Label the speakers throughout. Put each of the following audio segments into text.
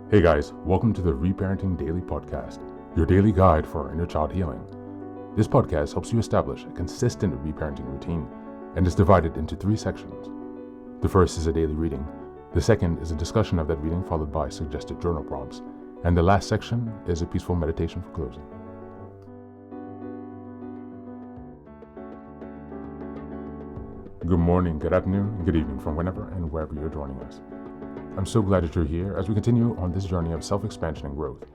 Speaker 1: Hey guys, welcome to the Reparenting Daily podcast, your daily guide for inner child healing. This podcast helps you establish a consistent reparenting routine and is divided into 3 sections. The first is a daily reading, the second is a discussion of that reading followed by suggested journal prompts, and the last section is a peaceful meditation for closing. Good morning, good afternoon, and good evening from whenever and wherever you're joining us. I'm so glad that you're here as we continue on this journey of self-expansion and growth.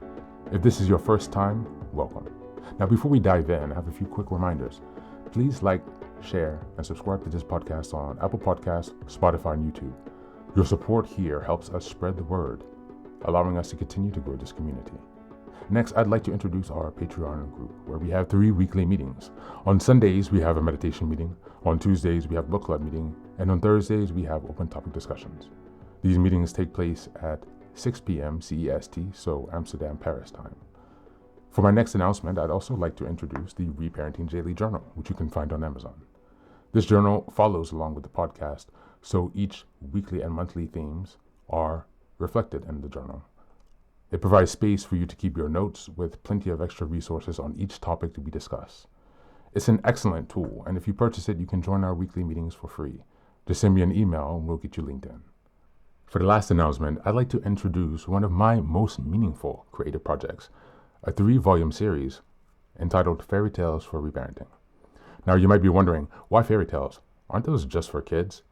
Speaker 1: If this is your first time, welcome. Now, before we dive in, I have a few quick reminders. Please like, share, and subscribe to this podcast on Apple Podcasts, Spotify, and YouTube. Your support here helps us spread the word, allowing us to continue to grow this community. Next, I'd like to introduce our Patreon group, where we have 3 weekly meetings. On Sundays, we have a meditation meeting. On Tuesdays, we have book club meeting. And on Thursdays, we have open topic discussions. These meetings take place at 6 p.m. CEST, so Amsterdam, Paris time. For my next announcement, I'd also like to introduce the Reparenting Daily journal, which you can find on Amazon. This journal follows along with the podcast, so each weekly and monthly themes are reflected in the journal. It provides space for you to keep your notes with plenty of extra resources on each topic to be discussed. It's an excellent tool, and if you purchase it, you can join our weekly meetings for free. Just send me an email and we'll get you linked in. For the last announcement, I'd like to introduce one of my most meaningful creative projects, a 3-volume series entitled Fairy Tales for Reparenting. Now, you might be wondering, why fairy tales? Aren't those just for kids?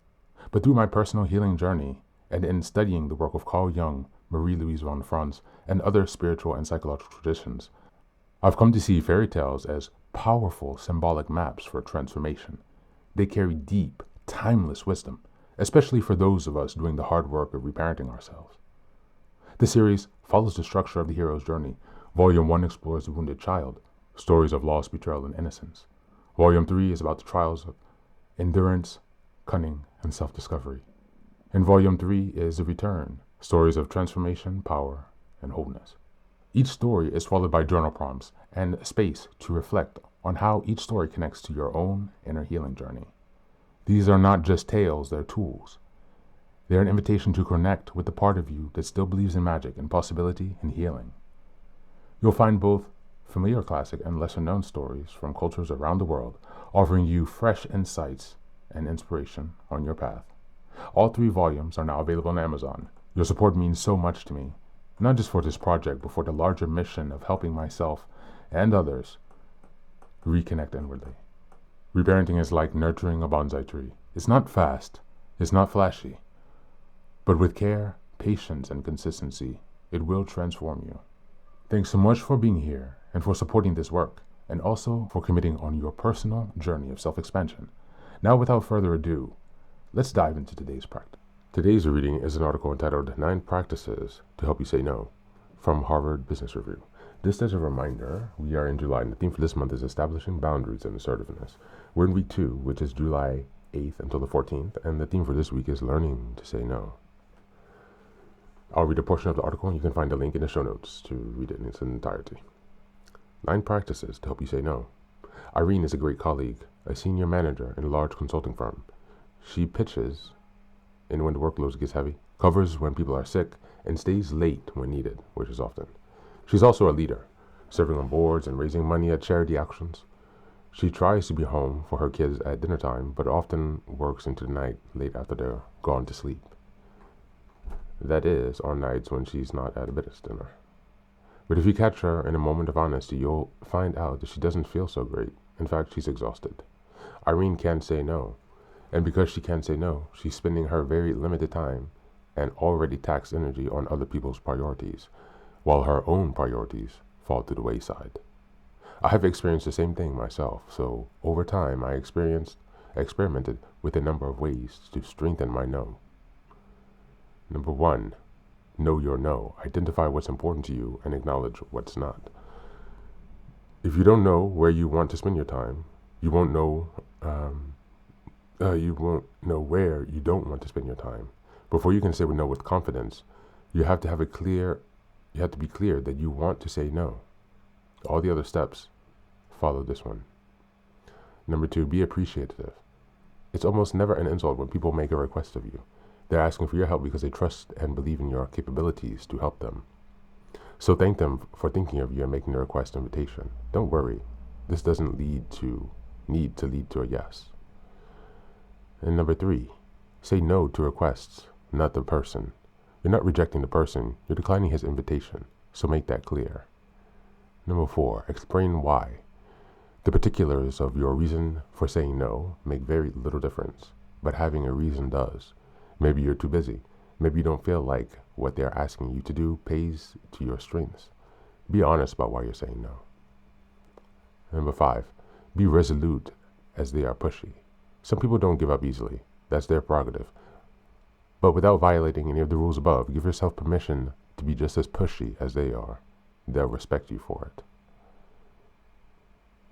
Speaker 1: But through my personal healing journey and in studying the work of Carl Jung, Marie-Louise von Franz, and other spiritual and psychological traditions, I've come to see fairy tales as powerful symbolic maps for transformation. They carry deep, timeless wisdom, especially for those of us doing the hard work of reparenting ourselves. The series follows the structure of the hero's journey. Volume 1 explores the wounded child, stories of loss, betrayal, and innocence. Volume 3 is about the trials of endurance, cunning, and self-discovery. And Volume 3 is the return, stories of transformation, power, and wholeness. Each story is followed by journal prompts and space to reflect on how each story connects to your own inner healing journey. These are not just tales, they're tools. They're an invitation to connect with the part of you that still believes in magic and possibility and healing. You'll find both familiar classic and lesser-known stories from cultures around the world, offering you fresh insights and inspiration on your path. All 3 volumes are now available on Amazon. Your support means so much to me, not just for this project, but for the larger mission of helping myself and others reconnect inwardly. Reparenting is like nurturing a bonsai tree. It's not fast, it's not flashy, but with care, patience, and consistency, it will transform you. Thanks so much for being here and for supporting this work, and also for committing on your personal journey of self-expansion. Now, without further ado, let's dive into today's practice. Today's reading is an article entitled 9 Practices to Help You Say No from Harvard Business Review. Just as a reminder, we are in July, and the theme for this month is establishing boundaries and assertiveness. We're in week 2, which is July 8th until the 14th, and the theme for this week is learning to say no. I'll read a portion of the article, and you can find a link in the show notes to read it in its entirety. 9 practices to help you say no. Irene is a great colleague, a senior manager in a large consulting firm. She pitches in when the workload gets heavy, covers when people are sick, and stays late when needed, which is often. She's also a leader, serving on boards and raising money at charity auctions. She tries to be home for her kids at dinner time, but often works into the night late after they're gone to sleep. That is, on nights when she's not at a business dinner. But if you catch her in a moment of honesty, you'll find out that she doesn't feel so great. In fact, she's exhausted. Irene can't say no. And because she can't say no, she's spending her very limited time and already taxed energy on other people's priorities, while her own priorities fall to the wayside. I have experienced the same thing myself, so over time I experimented with a number of ways to strengthen my no. Number 1, know your no. Identify what's important to you and acknowledge what's not. If you don't know where you want to spend your time, you won't know where you don't want to spend your time. Before you can say no with confidence, you have to be clear that you want to say no. All the other steps follow this one. Number 2, be appreciative. It's almost never an insult when people make a request of you. They're asking for your help because they trust and believe in your capabilities to help them. So thank them for thinking of you and making the request invitation. Don't worry, this doesn't need to lead to a yes. And number 3, say no to requests, not the person. You're not rejecting the person, you're declining his invitation, so make that clear. Number 4, explain why. The particulars of your reason for saying no make very little difference, but having a reason does. Maybe you're too busy. Maybe you don't feel like what they're asking you to do pays to your strengths. Be honest about why you're saying no. Number 5, be resolute as they are pushy. Some people don't give up easily. That's their prerogative. But without violating any of the rules above, give yourself permission to be just as pushy as they are. They'll respect you for it.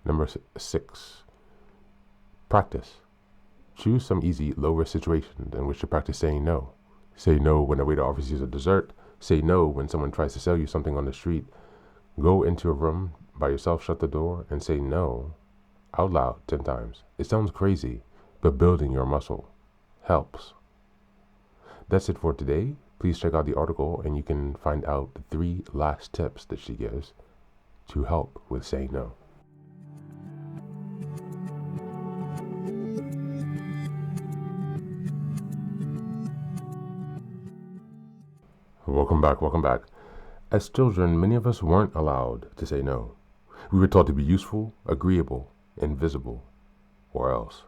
Speaker 1: Number 6, practice. Choose some easy, low-risk situations in which to practice saying no. Say no when a waiter offers you a dessert. Say no when someone tries to sell you something on the street. Go into a room by yourself, shut the door, and say no out loud 10 times. It sounds crazy, but building your muscle helps. That's it for today. Please check out the article and you can find out the 3 last tips that she gives to help with saying no. Welcome back. As children, many of us weren't allowed to say no. We were taught to be useful, agreeable, invisible, or else.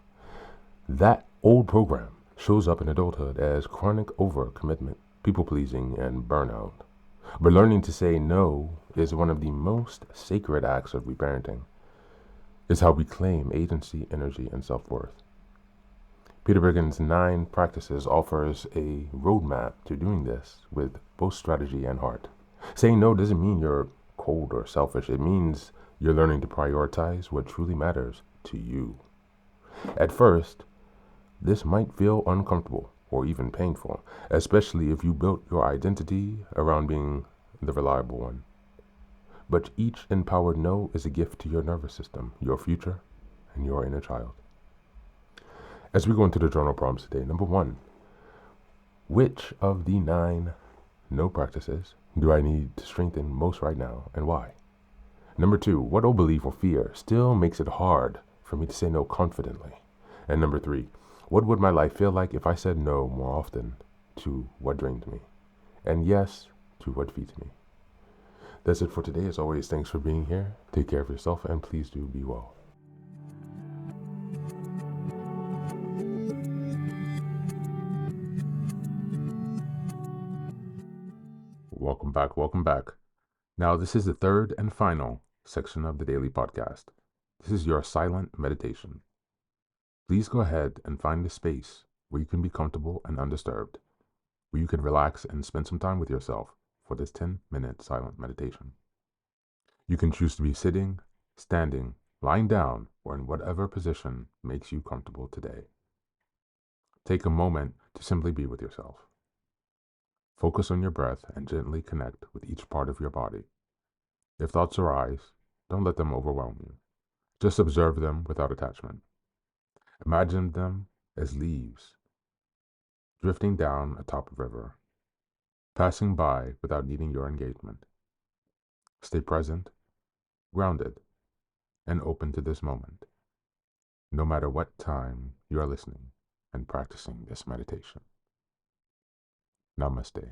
Speaker 1: That old program shows up in adulthood as chronic overcommitment, people-pleasing, and burnout. But learning to say no is one of the most sacred acts of reparenting. It's how we claim agency, energy, and self-worth. Peter Bergen's 9 practices offers a roadmap to doing this with both strategy and heart. Saying no doesn't mean you're cold or selfish. It means you're learning to prioritize what truly matters to you. At first, this might feel uncomfortable or even painful, especially if you built your identity around being the reliable one. But each empowered no is a gift to your nervous system, your future, and your inner child. As we go into the journal prompts today, number 1, which of the 9 no practices do I need to strengthen most right now and why? Number 2, what old belief or fear still makes it hard for me to say no confidently? And number 3, what would my life feel like if I said no more often to what drains me and yes to what feeds me? That's it for today. As always, thanks for being here. Take care of yourself and please do be well. Welcome back. Now, this is the 3rd and final section of the daily podcast. This is your silent meditation. Please go ahead and find a space where you can be comfortable and undisturbed, where you can relax and spend some time with yourself for this 10-minute silent meditation. You can choose to be sitting, standing, lying down, or in whatever position makes you comfortable today. Take a moment to simply be with yourself. Focus on your breath and gently connect with each part of your body. If thoughts arise, don't let them overwhelm you. Just observe them without attachment. Imagine them as leaves drifting down atop a river, passing by without needing your engagement. Stay present, grounded, and open to this moment, no matter what time you are listening and practicing this meditation. Namaste.